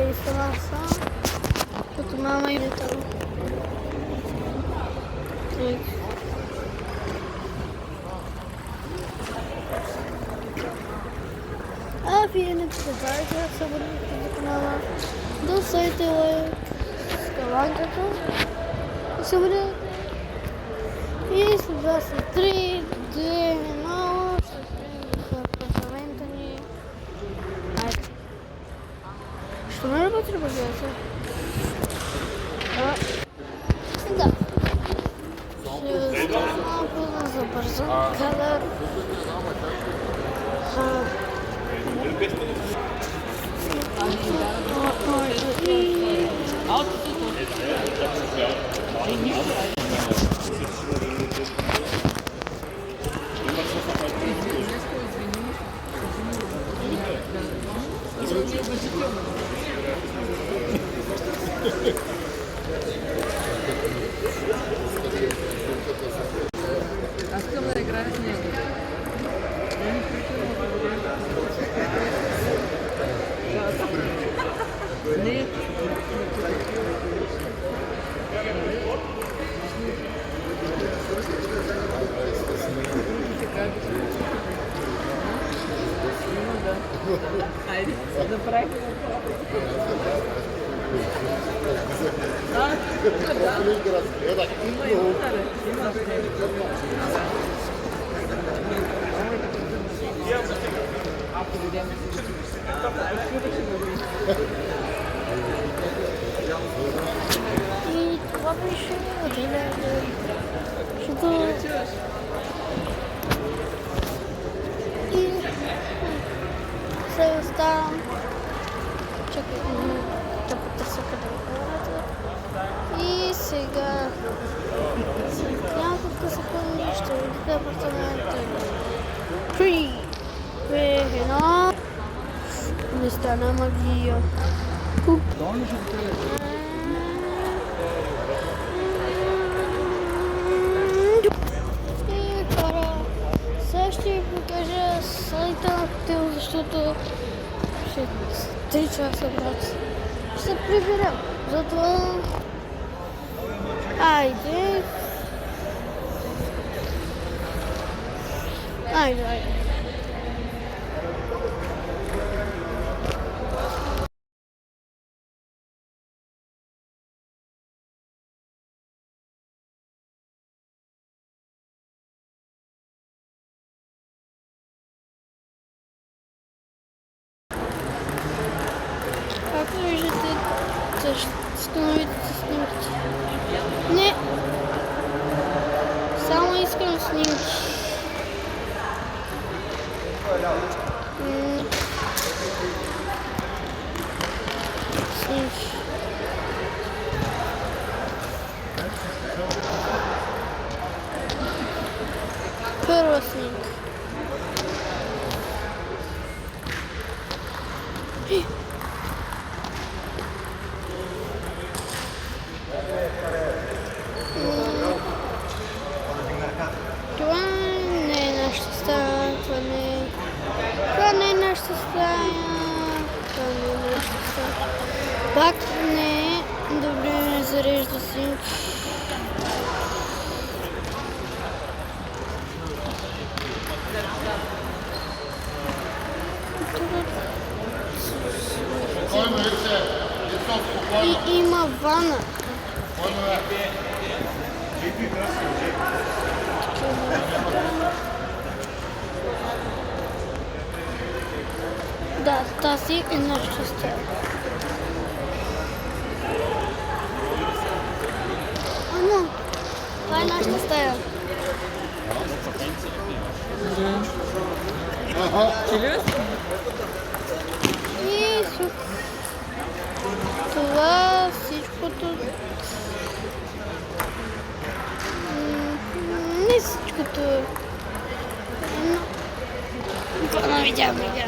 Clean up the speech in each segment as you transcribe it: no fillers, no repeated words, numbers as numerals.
и сама са, като мама и дете. Вие не забравяйте да се абонирате за канала, да оставите лайк с каванката и се абонирайте. И сега са 3, 2, 1, ще спрем в апартамента ни. Айде. Що не работи ли бъдете? Да. Ще остана малко да забързам кадър. Аз искам да играя с него. Не. Айде, направи. И това беше отделя, защото и се оставам. Чакай, да потърся къде е хората. И сега след няколко секунди ще видите апартамента. 3, 2, 1. Не стана магия. И хора, сега ще ви покажа сайта на хотел, защото след 3 часа, брат, ще се приберем. Затова айде. Айде. Както виждате, становите снимки. Не, само искам снимки. Снимки. Първа снимка. Това не е нашата стая, това не е нашата стая, Пак не е добре ме зарежда снимки. И има вана. Да, тази е нашата стая. Ано, това е нашата стая. И това всичкото. Не всичкото. Това видяхме.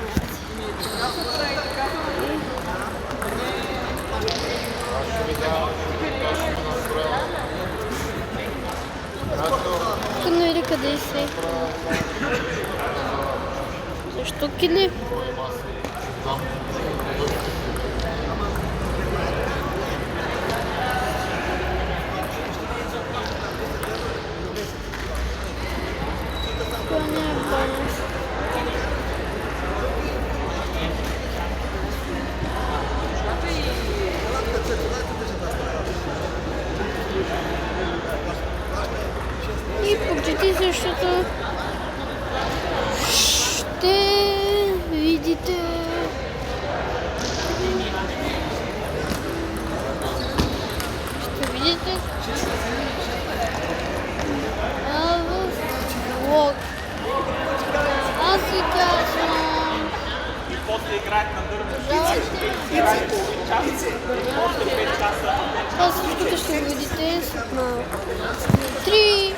Тук не видя къде си. Защо кили? следващото ще видите в влог. Аз си казвам това всичкото ще видите след малко. 3,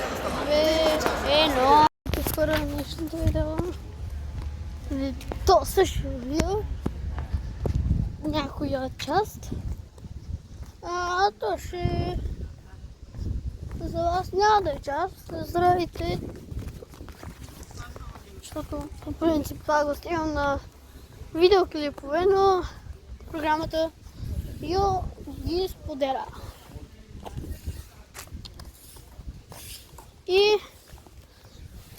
2, 1. Първо днешното видео. То също видео. Някоя част. То ще за вас няма да е част. Здравейте. Защото по принцип това го снимам на видеоклипове, но програмата Йо ги споделя. И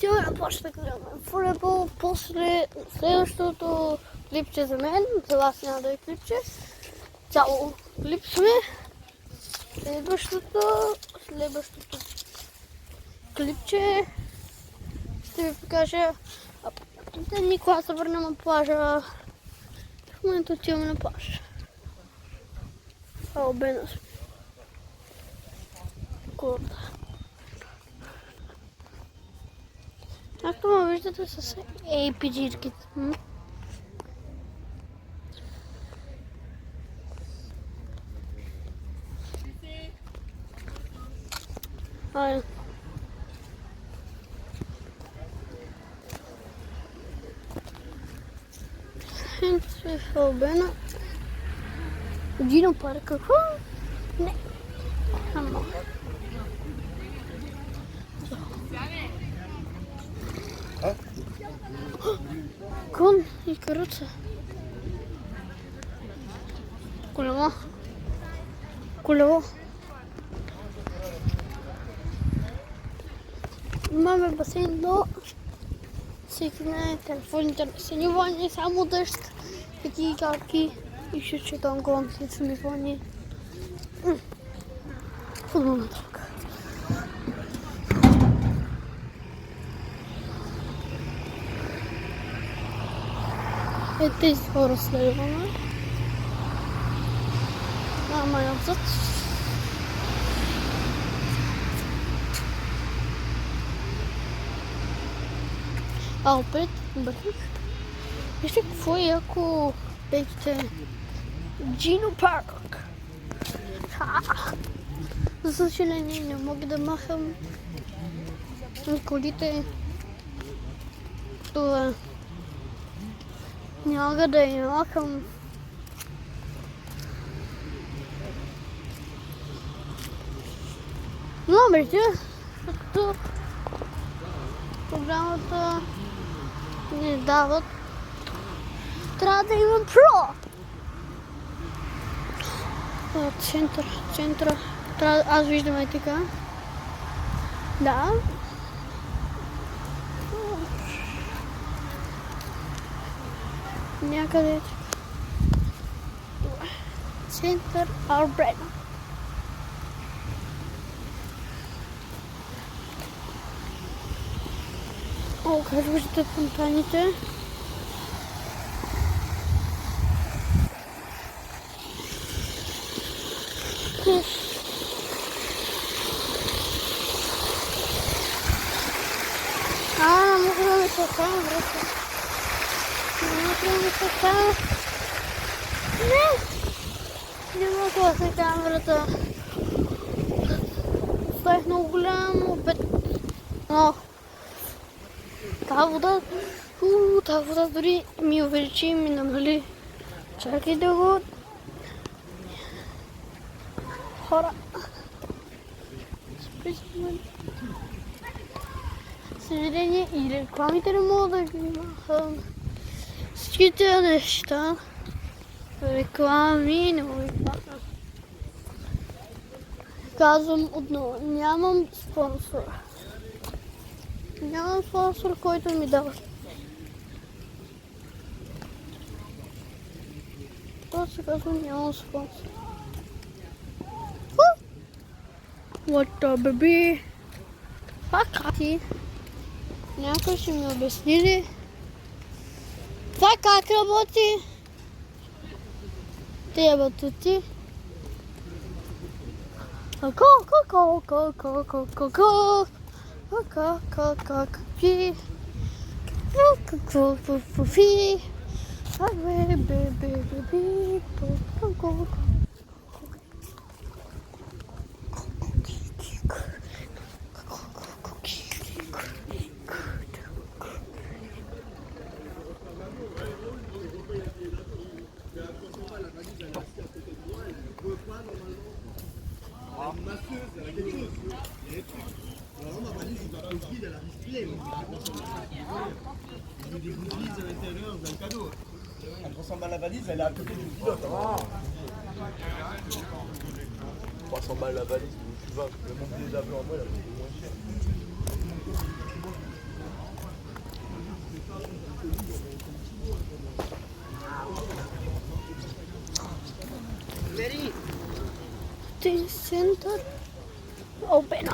тя започна да гледаме футбол. После следващото клипче за мен, за вас няма да е клипче. Цяло клип сме. Следващото клипче ще ви покажа Никога се върнем на плажа. В момента отиваме на плаж. Обена сме. Курда. Както ме виждате с APG-ките. Айде. Ето в Албена. Дино парк. Какво? Не. Ама. Кон и каруца. Колело. Колело. Имаме басейн, но всеки знае, телефоните не са ни вони, само дъжд, такива капки и ще четам гонки са ми вони. Футболна тръпка. Тези хора следваме. Мама я отзад. Опет бърках. Вижте какво е, ако пейките Джино Парк. За съжаление не мога да махам колите. Това няма да я махам. Номерите, защото програмата не дават. Трябва да имам про. Центъра. Аз виждам и така. Да. Някъде. Център Арбена. О, как виждате фонтаните. Не мога да ми съкам, врата. Не мога да ми съкам. Не мога да съкам, врата. Ставих много голям обед. Но тази вода дори ми увеличи и ми намали. Чакай да го... Хора. Съжаление и рекламите не мога да ги махам. Всичките неща. Реклами не мога да ги махам. Казвам отново, нямам спонсор. Нямам спонсор, който ми дава. Просто казвам, нямам спонсор. What the baby? Пак ти. Някой ще ми обясни ли? Това как работи? Тия батути. Elle ressemble à la valise, elle est à côté du pilote. 300 balles la valise, où tu vas, le monde des avions en moi, là, c'est moins cher. Бери! This center open.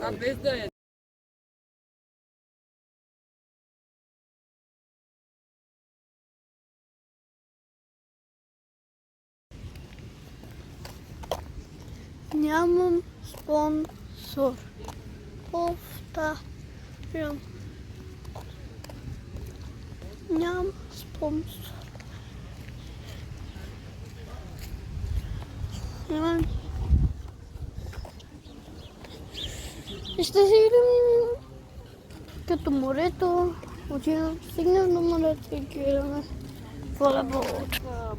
А без да е. Нямам спонсор. Повтарям. Нямам спонсор. Нямам. И ще си идем като морето. Отивам, стигнем до морето и гледаме волейбол.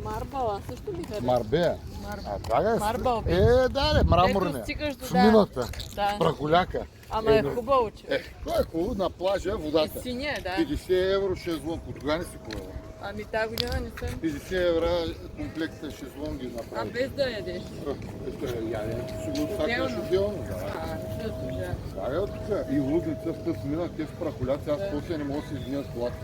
Марбала също ми харесва. Марбея? А това е? Марбал би. Да, мраморния. Ето стигаш до Шумината. Да. Прахоляка. Ама е хубаво, че. Това е хубаво на плажа, водата. Синя е, да. 50 евро шезлонг. От кога не си купила? Ами тази година не съм. 50 евро комплекта шезлонги А направи. без да ядеш. Сигурно сакаш Отделно. отделно. Да. Също, да. Това е от тук. И лудница в Тъсмина, те с прахоляци, аз после не мога да се извиня с колата.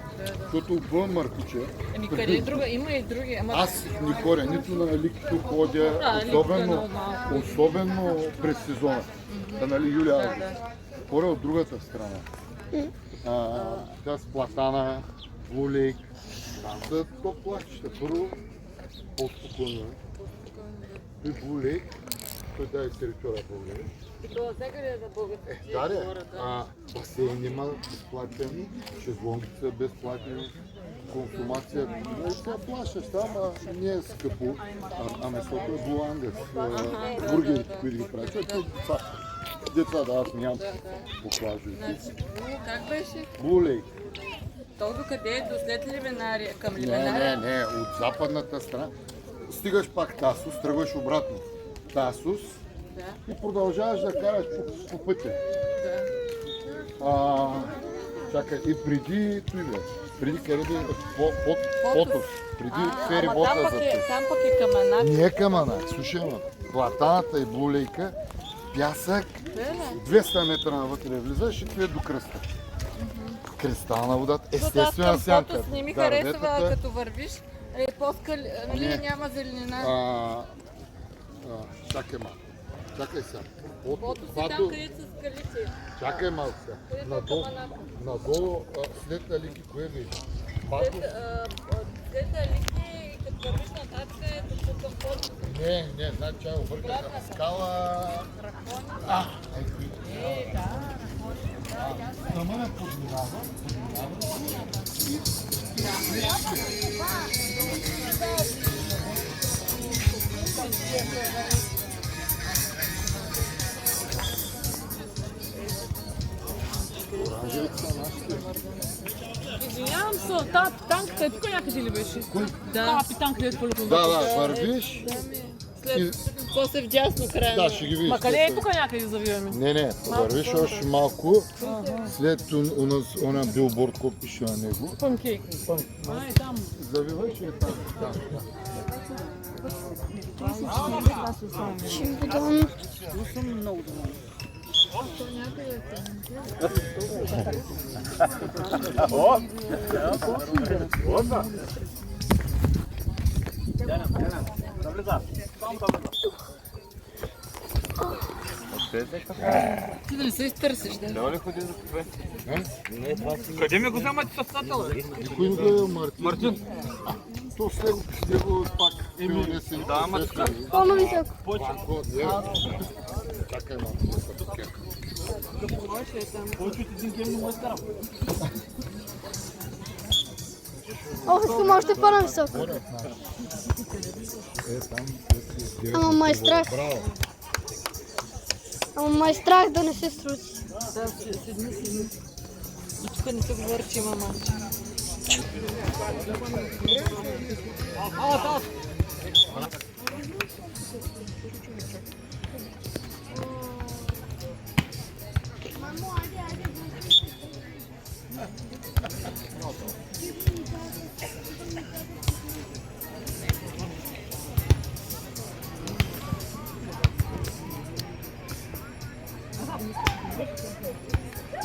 Защото вън Маркуче. Еми къде е друга? Има и други. Ама... Аз не ходя, нито на ликито ходя, Да, ликото е особено, много малко. особено през сезона. Да, нали, юли август. Ходя от другата страна. Тя с платана, Блулейк. Там са топ плащища. Първо, по-спокойно. При Блулейк, той тази територия Блулейк. И това всякъде е за български Да, хора, басейн има безплатен, шезлонгите са безплатени, консумация. Нали сега плащаш там, не е скъпо, а месото е булангас, бургерите, които ги правят. Деца, да, аз нямам по плажовете. Как беше? Блулейк. То до къде е? До след Ливенария? Към Ливенария? Не, от западната страна. Стигаш пак Тасос, тръгваш обратно. Тасос Да. и продължаваш да караш по пътя. Чакай, и преди той бе. Преди къде бе? Потос. Преди фери бота за той. Там пък е каменак. Не е каменак, слушай ма. Платаната и булейка, пясък, 200 метра навътре влизаш и това е до кръста. Кристална водата, естествена сянка. Потос не ми харесва, като вървиш. Нали няма зеленина. Чакай малко. Чакай сега. Потос е там, където са скалите. Чакай малко сега. Надолу, след Алики, кое вижда? След Алики, като вървиш нататък, е до към Потос. Не, значи тя объркана скала. Ама не подминава. Извинявам се, танката е тук някъде ли беше? Да, питанката е по-луко. Да, вървиш. После вдясно края. Да, ще ги видиш. Ма къде е тук някъде завиваме? Не, вървиш още малко. След оня билборд, който пише на него. Панкейк. Ай, там. Завиваш и е там. Чемпион. Ти да не се изтърсиш, да? Няма ли ходи за кафе? Къде ми го вземате състател? Никой не гледа Мартин. То с него пак пионеси. Да, ама така. Пълно високо. Чакай малко. Искам още по-нависоко. Ама май страх. Ама май страх да не се струти. Да, седни. И тук не се говори, че има мач.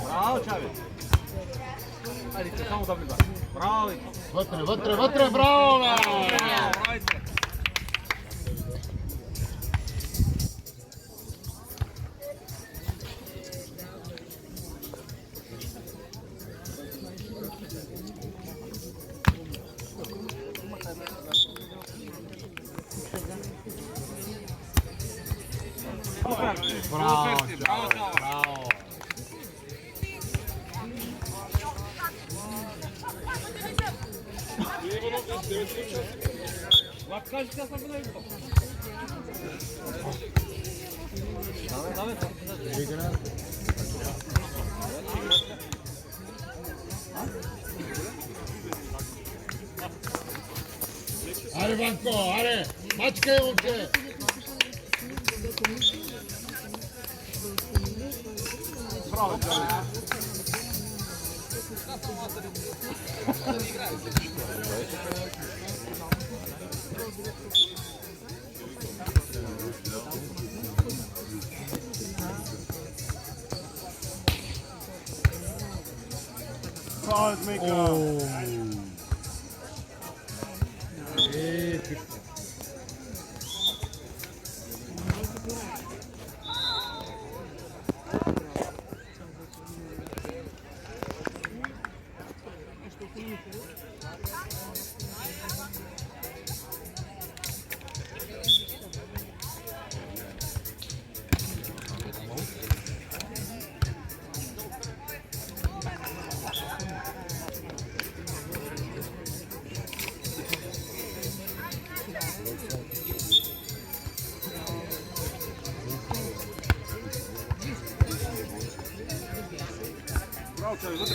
Браво, Чави! Айде, само да влиза. Браво! Вътре, браво, бе! Браво! Аре, Ванко, аре! Мачкай, момче! Браво, Чави, вътре!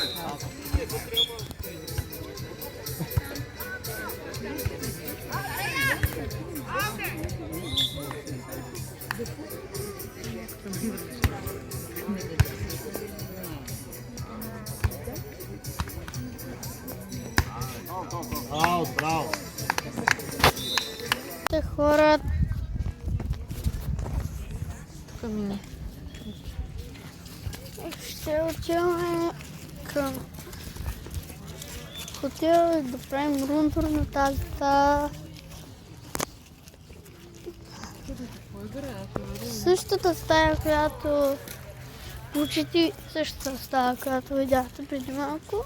Виждате хора. Тук мина. Ще отиваме към хотел и да правим рунтур на тази стая. Същата стая, която почти същата стая, която видяхте преди малко.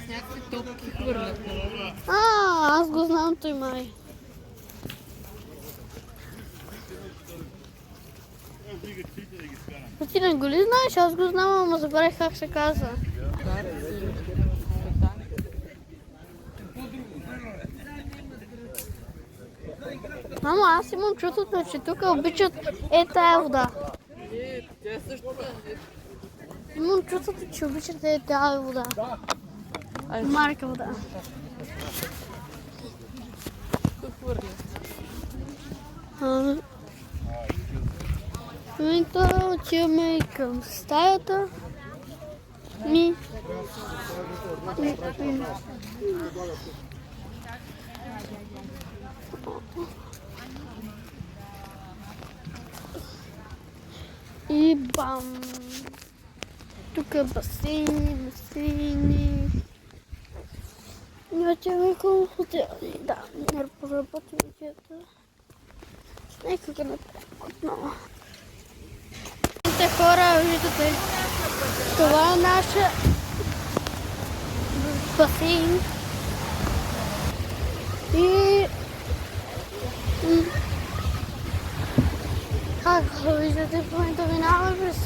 С някакви топки хвърлят. Аз го знам той май. Ти не го ли знаеш? Аз го знам, ама забравих как се казва. Мамо, аз имам чувството, че тук обичат тая вода. Тя е същата. Имам чувството, че обичат тая вода. Марка вода. Тук хвърлят. В момента отиваме и към стаята ми. И бам! Тук е басейни. И отиваме към хотели. Да, не поработим вечерта. Нека го направим отново. Хора, виждате, това е нашия басейн и както виждате, в момента минаваме през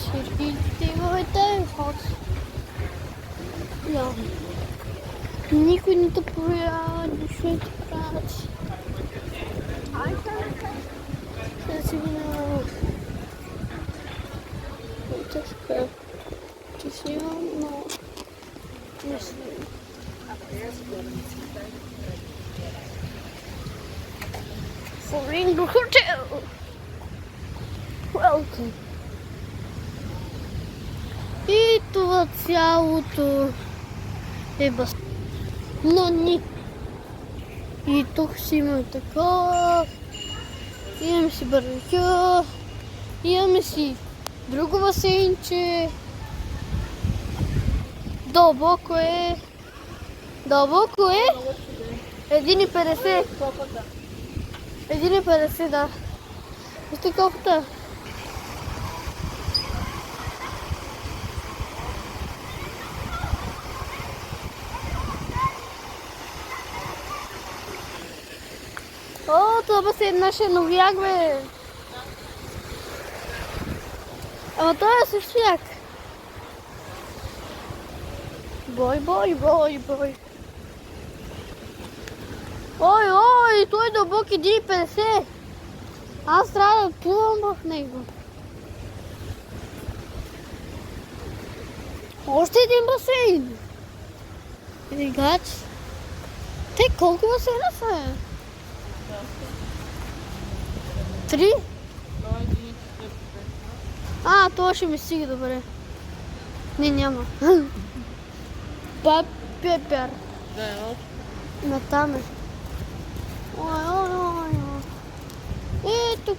ширките и въвете вход. Никой не те проява, нищо не те правят. Да си минава. Тежка. Че си имам, но не снимам. Flamingo Hotel. Welcome. И това цялото е басейн. Но ни. И тук си има такова. Имаме си барбекю. Имаме си друго басейнче. Дълбоко е. 1,50. 1,50, да. Вижте колкото е. О, това басейн нашия новияк, бе. Ама той е също як. Бой. Ой, той е дълбок 1,50. Аз трябва да плувам в него. Още един басейн. Ригат. Те колко басейна са? 3? Това ще ми стига добре. Не, няма. Пепер. Да, Натам е. Ой. И тук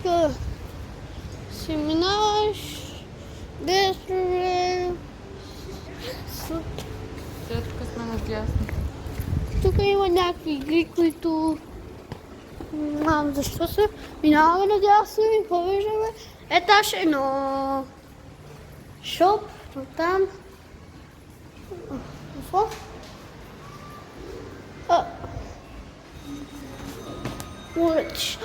си минаваш без проблем. Сега тук сме надясно. Тук има някакви игри, които не знам защо са. Минаваме надясно и повиждаме етаж 1. Шоп, там. Какво? Улица.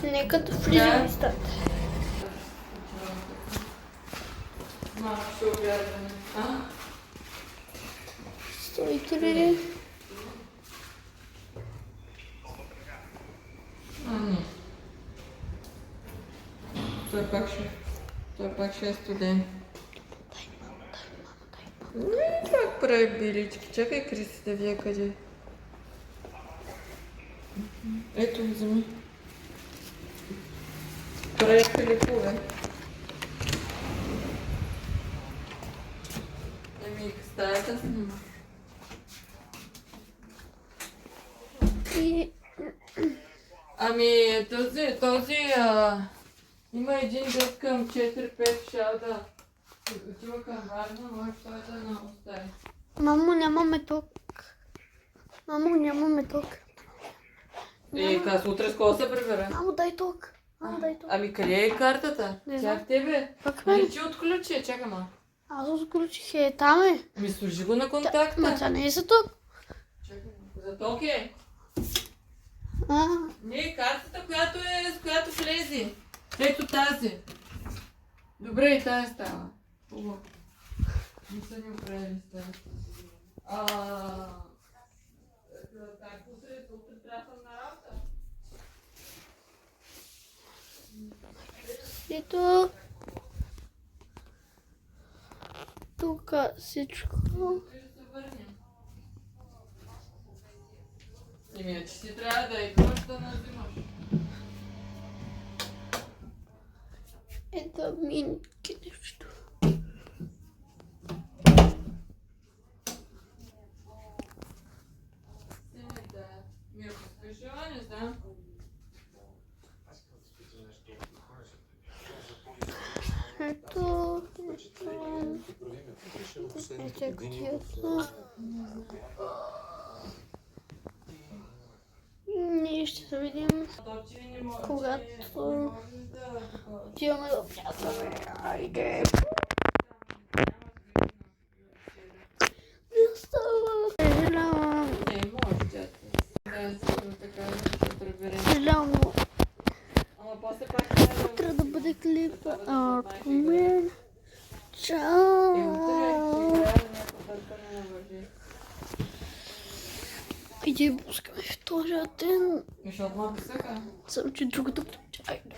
Нека да влизам в стата. Малко ще обядваме. 103. Не. Той пак ще е студен. Как прави белички? Чакай, Криси, да вие къде. Ето, вземи. Прави хлепове. Еми, стаята снима. И Ами, този има един дът към 4-5 шал да отива към Варна, може той да не остави. мамо, нямаме ток. Мамо, нямаме ток. Аз утре с кого се прибера? Мамо, дай ток. Мамо, дай ток. Ами къде е картата? Не Тя знам. в тебе. Пак мен. Личи отключи, чакай ма. Аз отключих там е. Ами служи го на Ма контакта. тя не е за ток. Чакай, за ток е. А, Не, картата, с която влезе. Ето тази. Добре, и тази става. Хубаво. Не са ни оправили става. Как утре трябва на работа? ето. Тук всичко. Ще се върнем. Еми, че си трябва да идваш да назимаш. Ето минки нещо. Да. Мирко, спешила, не знам. Ето. Ние ще се видим, когато отиваме да плясваме. Айде. Не става. Съжалявам. Не, може тя. Да, сигурно така, ще приберем. Съжалявам, но Ама после пак трябва трябва да бъде клип. Мен. Чао. Иди пускаме втория ден. Защото малко съка. Само че другото. Айде.